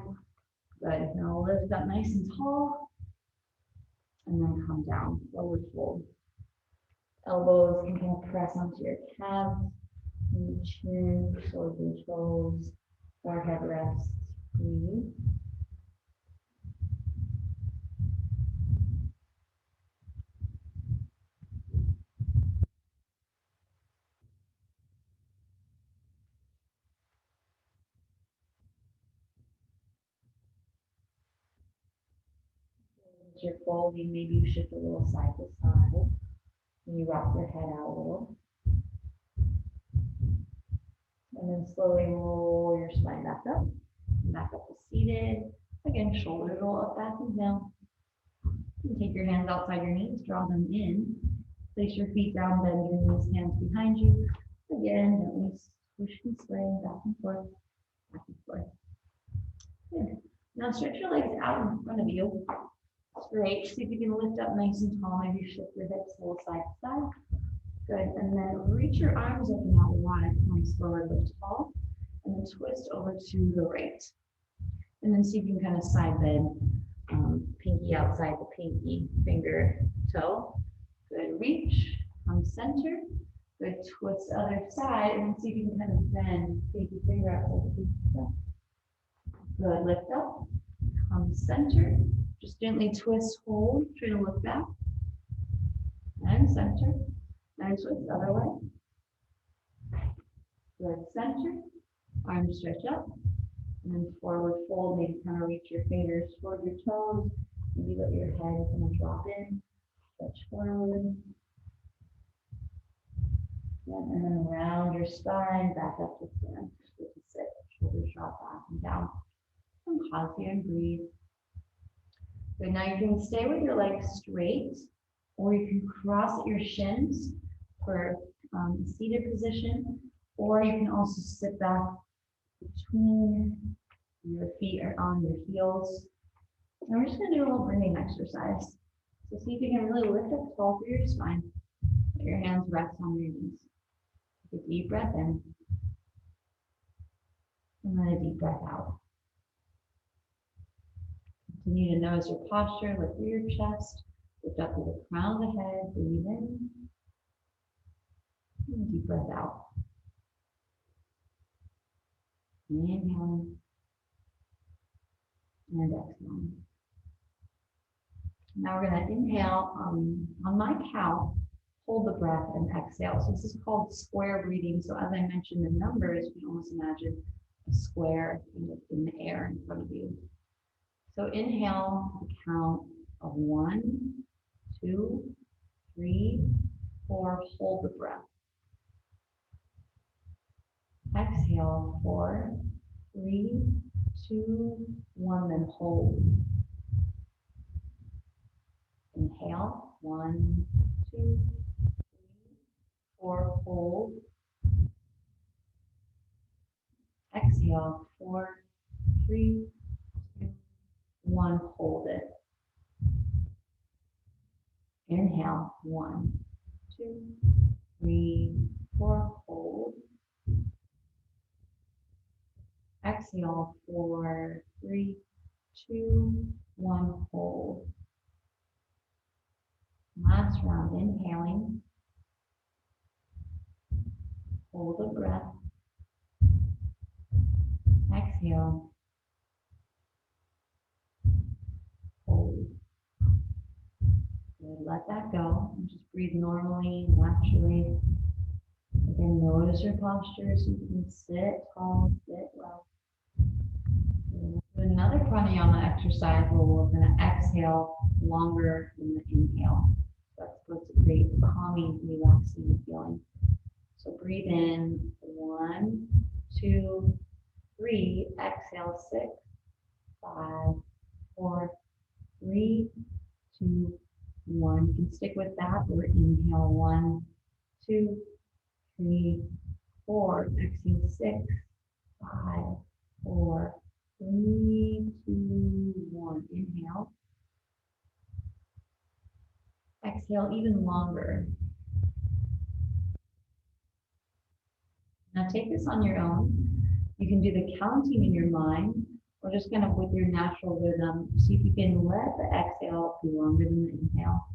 Good. Now lift up nice and tall. And then come down, forward fold. Elbows can kind of press onto your calves. Chin, towards your toes, forehead rests. Breathe. As you're folding, maybe you shift a little side to side. And you rock your head out a little. And then slowly roll your spine back up. Back up to seated. Again, shoulders roll up, back and down. You can take your hands outside your knees, draw them in. Place your feet down, bend your knees, hands behind you. Again, gently swoosh and sway back and forth, back and forth. Good. Now stretch your legs out in front of you. Straight. See if you can lift up nice and tall. Maybe shift your hips a little side to side. Good. And then reach your arms up and out wide. Palms forward, lift tall. And then twist over to the right. And then see if you can kind of side bend. Pinky outside the pinky, finger, toe. Good. Reach. Come center. Good. Twist other side. And then see if you can kind of bend. Pinky finger outside the pinky toe. Good. Lift up. Come center. Just gently twist, hold. Try to look back. And center. And twist the other way. Good. Center. Arms stretch up. And then forward fold. Maybe kind of reach your fingers toward your toes. Maybe let your head kind of drop in. Stretch forward. And then around your spine, back up to stand. Good to sit. Shoulders drop back and down. And pause here and breathe. Good. Now you can stay with your legs straight, or you can cross at your shins for seated position, or you can also sit back between your feet or on your heels. And we're just going to do a little breathing exercise. So see if you can really lift up tall through your spine. Let your hands rest on your knees. Take a deep breath in. And then a deep breath out. Continue to notice your posture, lift through your chest, lift up to the crown of the head, breathe in, and a deep breath out. Inhaling, and exhaling. Now we're going to inhale on my count, hold the breath, and exhale. So this is called square breathing. So as I mentioned the numbers, you can almost imagine a square in the air in front of you. So inhale, the count of 1, 2, 3, 4, hold the breath. Exhale, 4, 3, 2, 1, then hold. Inhale, 1, 2, 3, 4, hold. Exhale, 4, 3, 2, 1, hold it. Inhale, 1, 2, 3, 4, hold. Exhale, 4, 3, 2, 1, hold. Last round, inhaling. Hold the breath. Exhale. Hold. Good. Let that go and just breathe normally, naturally. Again, notice your posture so you can sit tall, sit well. Do another pranayama exercise where we're going to exhale longer than the inhale. That's supposed to create a calming, relaxing feeling. So breathe in, 1, 2, 3, exhale, 6, 5, 4, 3, 2, 1. You can stick with that or inhale, 1, 2, 3, 4, exhale, 6, 5, 4, 3, 2, 1. Inhale. Exhale even longer. Now take this on your own. You can do the counting in your mind or just kind of with your natural rhythm. See if you can let the exhale be longer than the inhale.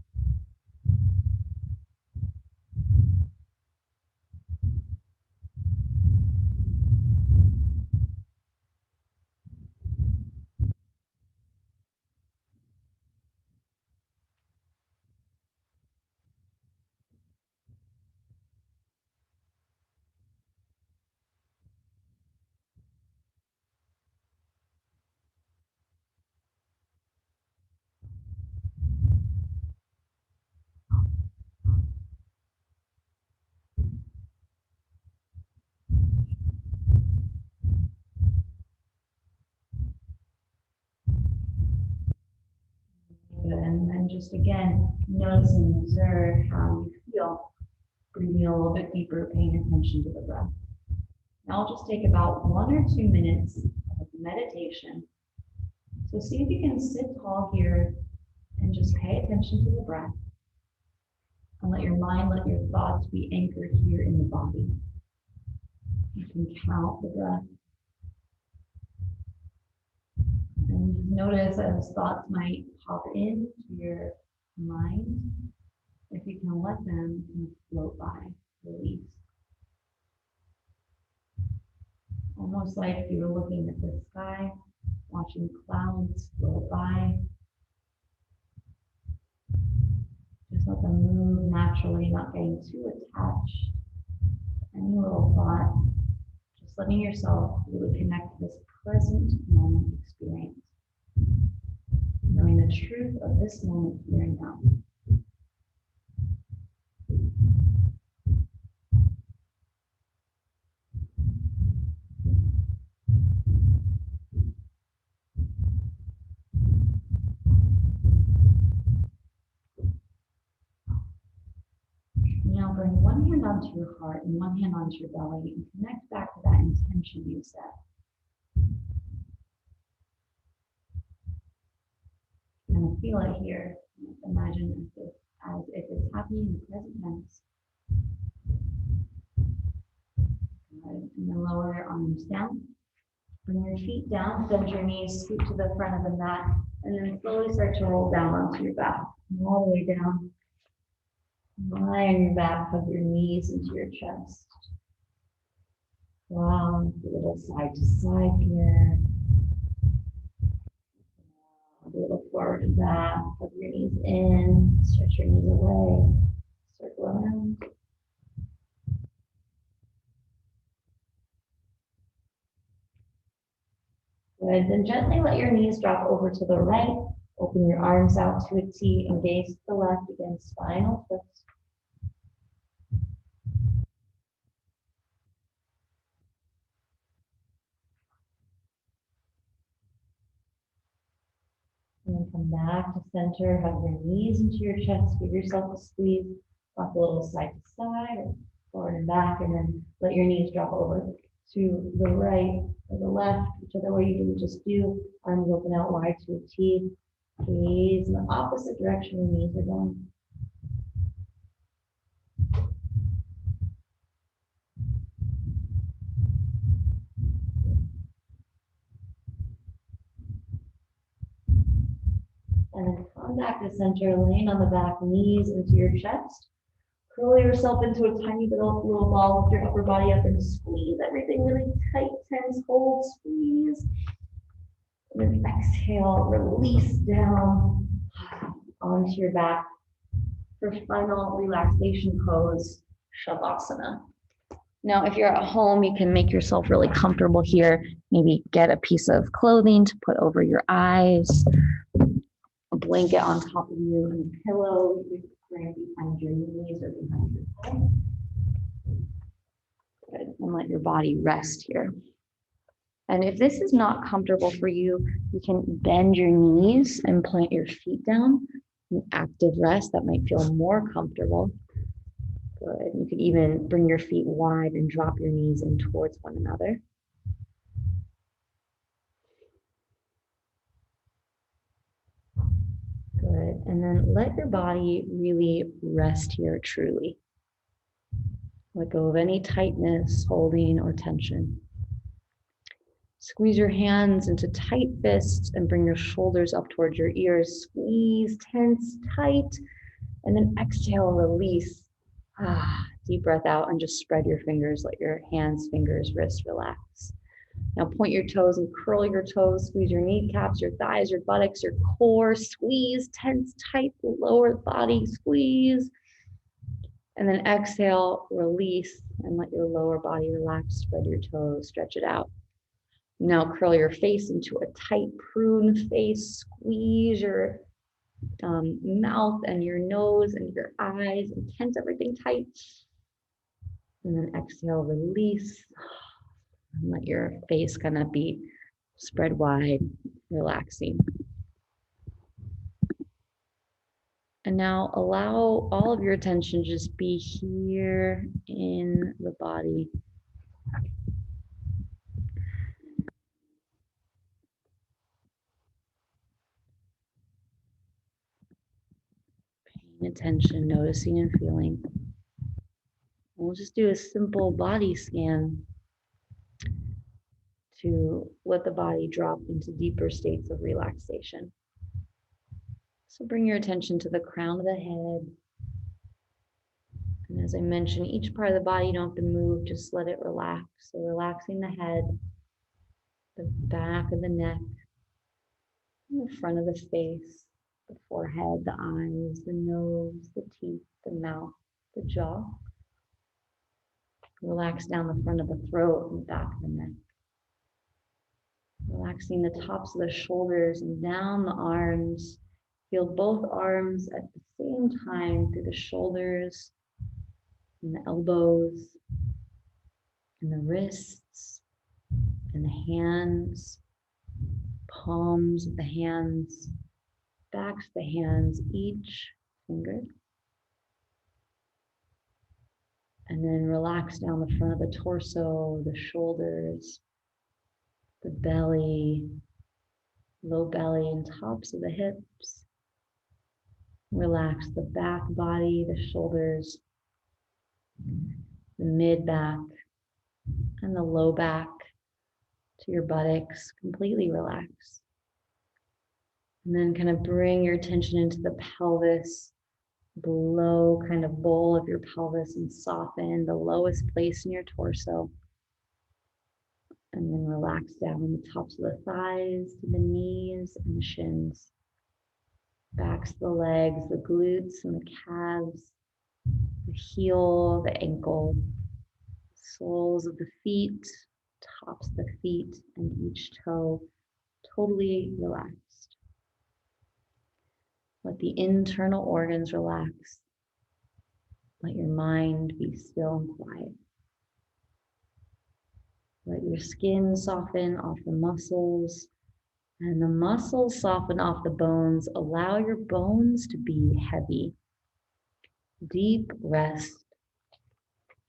And then just again, notice and observe how you feel. Breathing a little bit deeper, paying attention to the breath. Now I'll just take about 1 or 2 minutes of meditation. So see if you can sit tall here and just pay attention to the breath. And let your mind, let your thoughts be anchored here in the body. You can count the breath. And just notice as thoughts might pop into your mind, if you can let them kind of float by, release. Almost like if you were looking at the sky, watching clouds float by. Just let them move naturally, not getting too attached to any little thought. Just letting yourself really connect to this present moment experience. Knowing the truth of this moment here and now. Now bring one hand onto your heart and one hand onto your belly and connect back to that intention you set. Kind of feel it here. Imagine as if it's happening in the present tense. Good. And then lower your arms down. Bring your feet down, bend your knees, scoot to the front of the mat, and then slowly start to roll down onto your back. And all the way down. Lie on your back, hug your knees into your chest. Rock a little side to side here. A little forward and back, hug your knees in, stretch your knees away, circle around. Good, then gently let your knees drop over to the right, open your arms out to a T and gaze to the left again, spinal twist. And then come back to center, hug your knees into your chest, give yourself a squeeze, rock a little side to side, or forward and back, and then let your knees drop over to the right or the left, whichever way you can just do. Arms open out wide to a T, gaze in the opposite direction your knees are going. And then come back to center, laying on the back, knees into your chest. Curl yourself into a tiny little ball with your upper body up and squeeze everything really tight, tense, hold, squeeze. And then exhale, release down onto your back for final relaxation pose, Shavasana. Now, if you're at home, you can make yourself really comfortable here. Maybe get a piece of clothing to put over your eyes, a blanket on top of you, and a pillow behind your knees or behind your head. Good. And let your body rest here. And if this is not comfortable for you, you can bend your knees and plant your feet down. An active rest that might feel more comfortable. Good. You could even bring your feet wide and drop your knees in towards one another. Good. And then let your body really rest here truly. Let go of any tightness, holding, or tension. Squeeze your hands into tight fists and bring your shoulders up towards your ears. Squeeze, tense, tight, and then exhale, release. Deep breath out and just spread your fingers. Let your hands, fingers, wrists relax. Now point your toes and curl your toes. Squeeze your kneecaps, your thighs, your buttocks, your core. Squeeze, tense, tight, lower body, squeeze. And then exhale, release, and let your lower body relax. Spread your toes, stretch it out. Now curl your face into a tight prune face. Squeeze your mouth and your nose and your eyes and tense everything tight. And then exhale, release. And let your face kind of be spread wide, relaxing. And now allow all of your attention to just be here in the body. Paying attention, noticing and feeling. We'll just do a simple body scan to let the body drop into deeper states of relaxation. So bring your attention to the crown of the head. And as I mentioned, each part of the body, you don't have to move, just let it relax. So relaxing the head, the back of the neck, and the front of the face, the forehead, the eyes, the nose, the teeth, the mouth, the jaw. Relax down the front of the throat and back of the neck. Relaxing the tops of the shoulders and down the arms. Feel both arms at the same time through the shoulders and the elbows and the wrists and the hands, palms of the hands, backs of the hands, each finger. And then relax down the front of the torso, the shoulders, the belly, low belly, and tops of the hips. Relax the back body, the shoulders, the mid back, and the low back to your buttocks. Completely relax. And then kind of bring your attention into the pelvis, below kind of bowl of your pelvis, and soften the lowest place in your torso. And then relax down the tops of the thighs to the knees and the shins. Backs of the legs, the glutes and the calves, the heel, the ankle, soles of the feet, tops of the feet, and each toe totally relaxed. Let the internal organs relax. Let your mind be still and quiet. Let your skin soften off the muscles, and the muscles soften off the bones. Allow your bones to be heavy. Deep rest.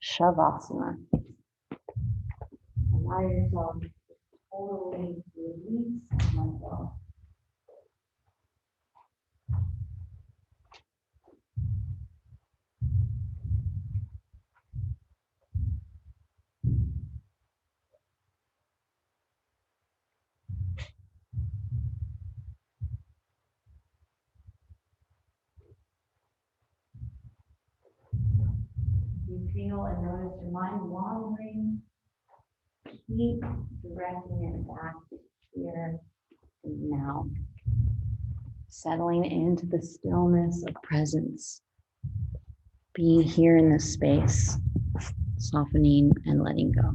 Shavasana. Allow yourself to totally release myself. You feel and notice your mind wandering, keep directing it back here and now. Settling into the stillness of presence. Being here in this space, softening and letting go.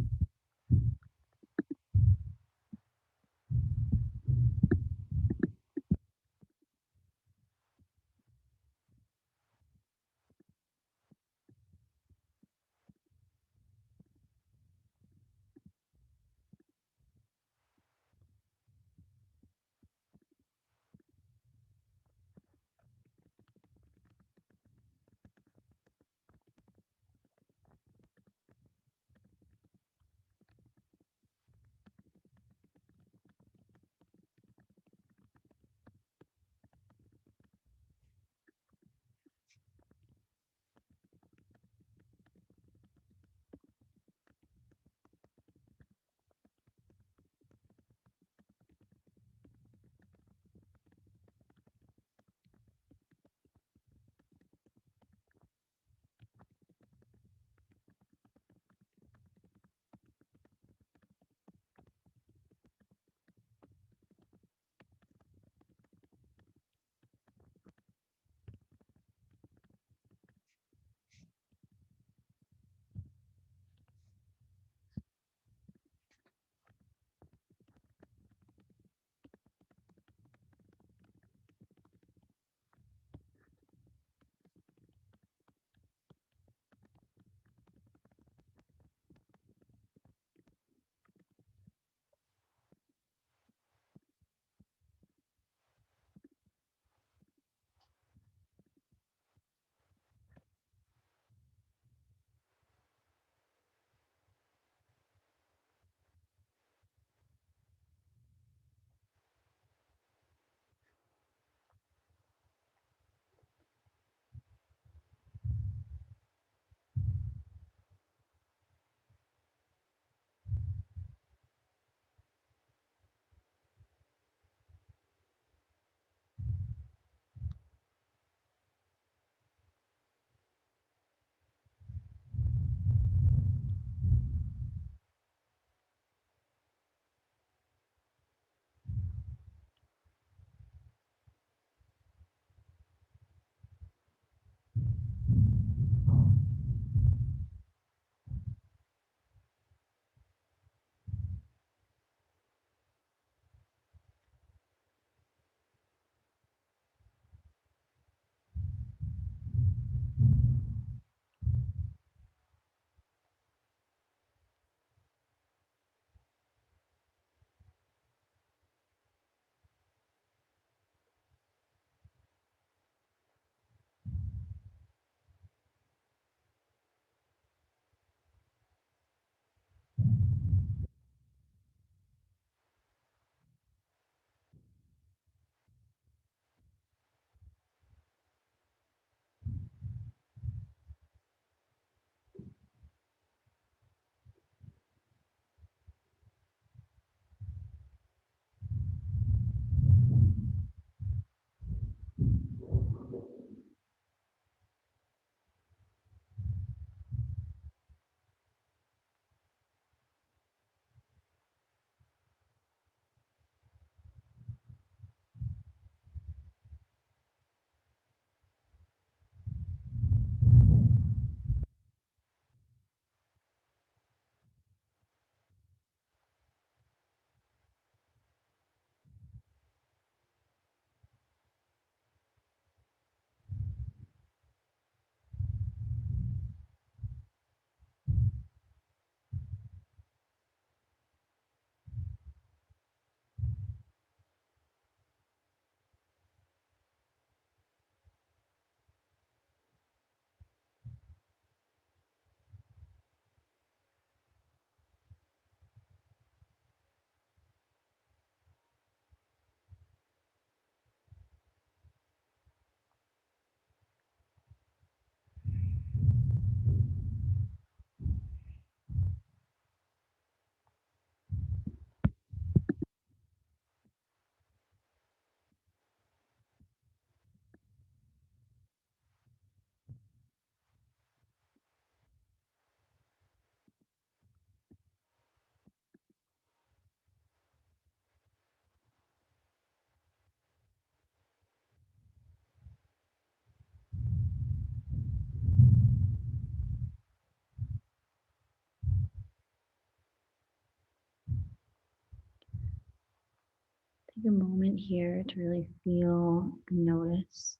Take a moment here to really feel and notice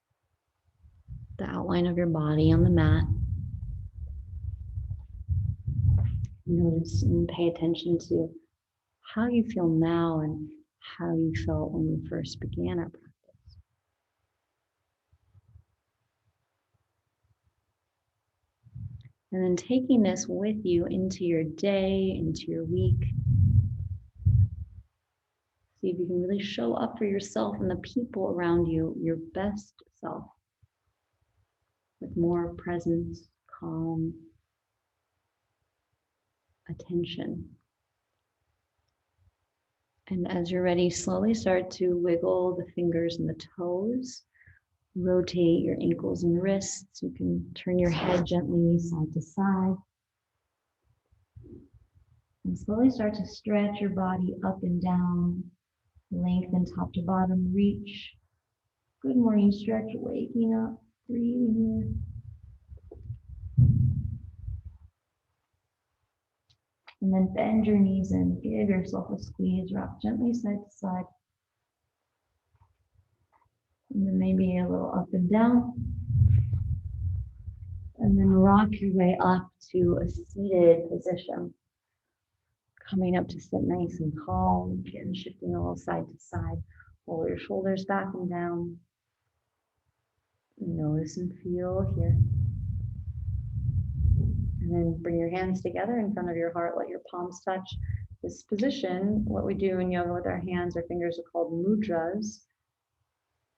the outline of your body on the mat. Notice and pay attention to how you feel now and how you felt when we first began our practice. And then taking this with you into your day, into your week. See if you can really show up for yourself and the people around you, your best self, with more presence, calm, attention. And as you're ready, slowly start to wiggle the fingers and the toes. Rotate your ankles and wrists. You can turn your head gently side to side. And slowly start to stretch your body up and down, lengthen top to bottom, reach. Good morning stretch, waking up, breathing here. And then bend your knees and give yourself a squeeze, rock gently side to side. And then maybe a little up and down. And then rock your way up to a seated position. Coming up to sit nice and calm, again, shifting a little side to side. Roll your shoulders back and down. Notice and feel here. And then bring your hands together in front of your heart, let your palms touch. This position, what we do in yoga with our hands, our fingers are called mudras.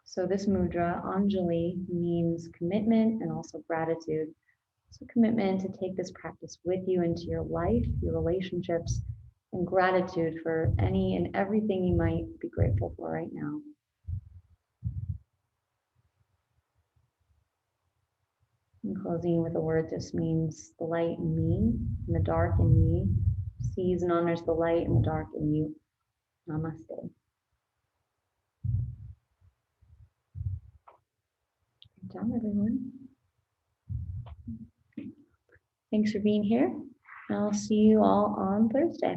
So this mudra, Anjali, means commitment and also gratitude. So commitment to take this practice with you into your life, your relationships, and gratitude for any and everything you might be grateful for right now. And closing with a word just means the light in me and the dark in me, sees and honors the light and the dark in you. Namaste. Good job, everyone. Thanks for being here. I'll see you all on Thursday.